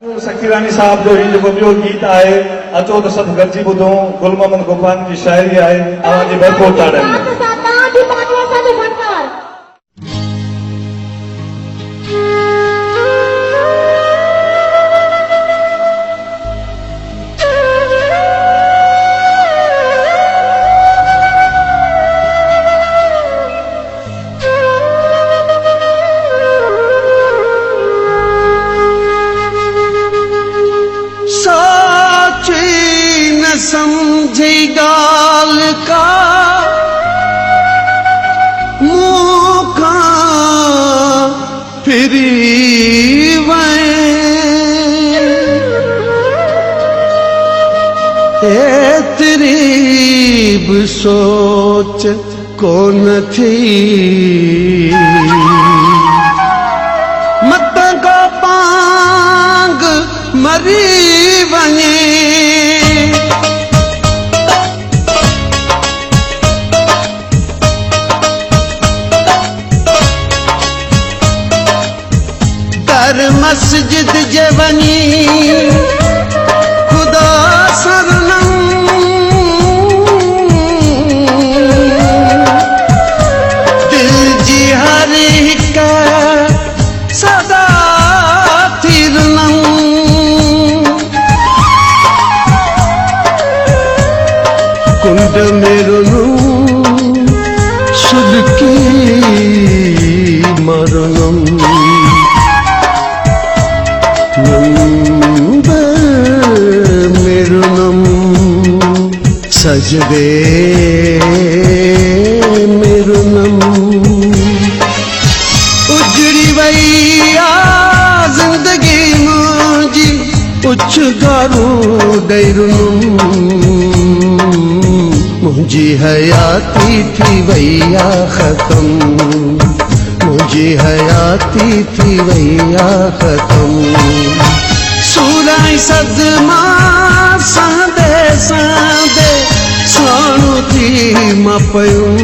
सखीरानी साहब जो ही जेको ॿियो गीत आहे अचो त सभु गॾिजी ॿुधूं गुल मोहम्मद गुफ़ानी जी शाइरी आहे तव्हांजी भरपूर ताड़नि समझी गाल का मुखा फिरी तेरी भी सोच को न थी मत को पांग मरी वने मस्जिद जे वनी खुदा सरनम दिल जी हर हिक सदा थिरनम कुंड में रुनू सुलकी मरनम मेरुनम सजदे मेरुनम उजड़ी वई आ जिंदगी मुंहिंजी उछ गारू ॾेरुनम मुंहिंजी हयाती थी वई आ ख़त्म मुझे हयाती थी वैया खत्म सूराई सदमा सांदे सांदे साणु थी मां पयूं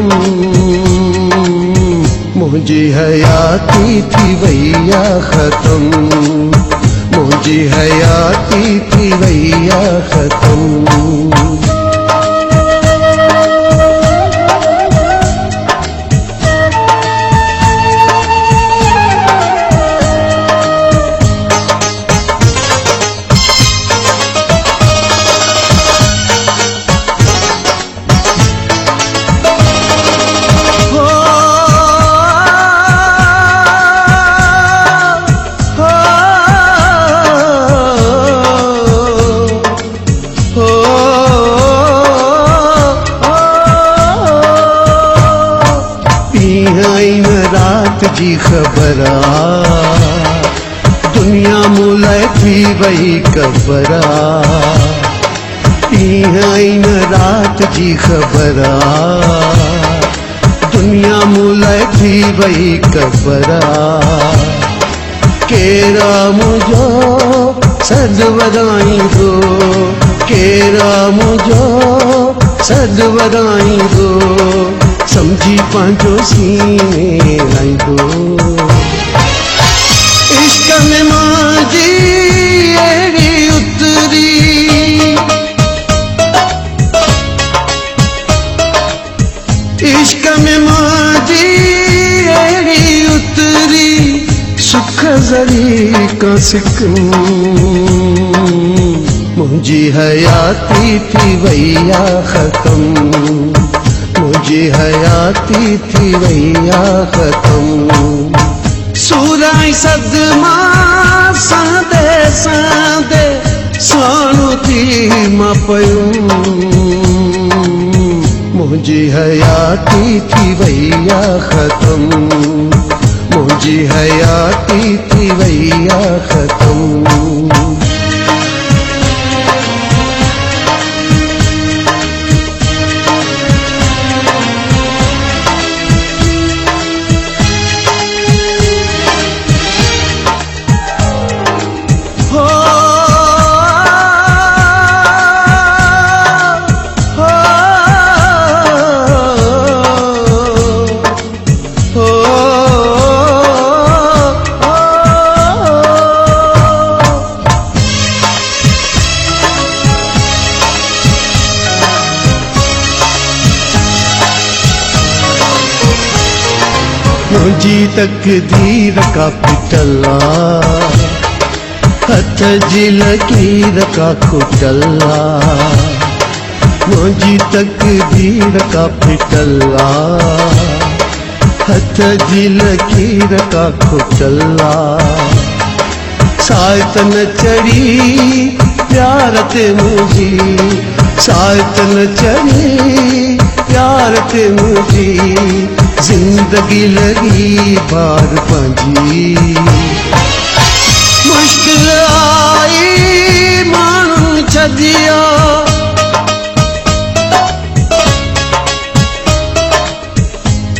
मुझे हयाती थी वैया खत्म मुझे हयाती थी वैया खत्म जी खबरा दुनिया मुलाय थी वही कबरा इन रात जी खबरा दुनिया मुलाय थी वही कबरा केरा मुझो सदवराई दो केरा मुझो सदवराई दो समझी पांचो सीने लाई दो इश्क में माजी एड़ी उतरी इश्क में माजी एड़ी उतरी सुख जरी का सिकूं मुझी हयाती थी वैया खत्म मुझे हयाती थी वैया खत्म सूराई सदमा सांदे सांदे साणु थी मां पयूं मुझे हयाती थी वैया खत्म मुझे हयाती थी वैया खत्म मुंहिंजी तकदीर का पिटला हथ जी लकीर का खुटला मुंहिंजी तकदीर का पिटला हथ जी लकीर का खुटला सायत न चढ़ी प्यार ते मुंहिंजी सायत न चढ़ी प्यार ते मुंहिंजी जिंदगी लगी बार पंहिंजी मुश्किल आई माण्हुनि छॾिया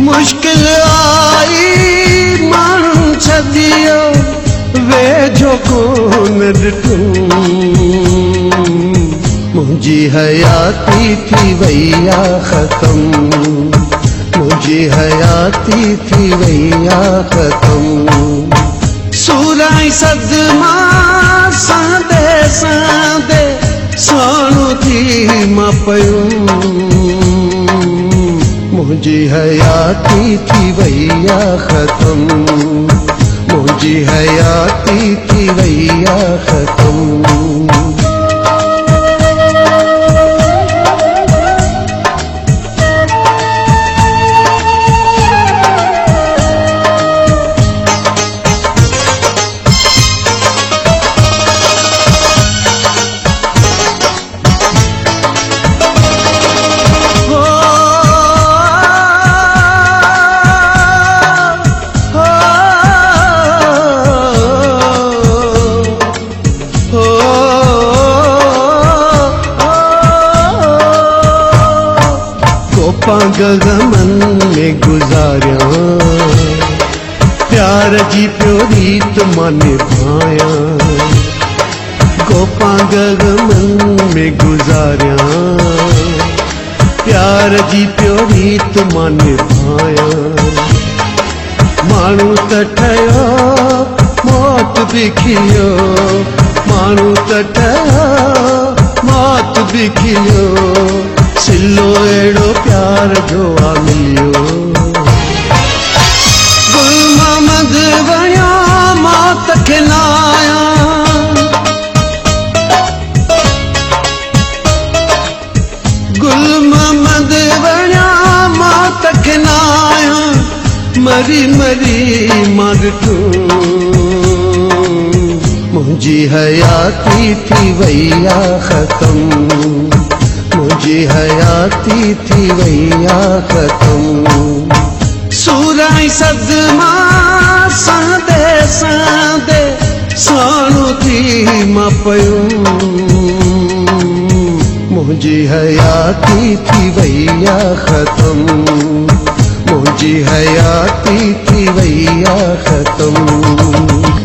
मुश्किल आई माण्हुनि छॾिया वेझो कोन ॾिठूं मुंहिंजी हयाती थी वई आ ख़तम मुंहिंजी हयाती थी वई आ ख़तम सूराई सदमा सांदे सांदे साणो थी मां पयूं मुंहिंजी हयाती थी वई आ ख़तम मुंहिंजी हयाती थी वई आ ख़तम गगमन में गुजारिया प्यार जी प्यो रीत माने भाया गोपा गगमन में गुजारिया प्यार जी प्यो रीत माने भाया माण्हू त ठहियो मौत बि खिलियो माण्हू त ठहियो मौत बि खिलियो सिलो अहिड़ो प्यार जो आ मिलियो गुल मोहम्मद वणियो मौत खे न आया गुल मोहम्मद वणियो मौत खे न आया मरी मरी मां ॾिठूं मुंहिंजी हयाती थी वई आ ख़तम मुंहिंजी हयाती थी वई आ ख़तम सूराई सदमा सांदे सांदे साणो थी मां पयूं मुंहिंजी हयाती थी वई आ ख़तम मुंहिंजी हयाती थी वई आ ख़तम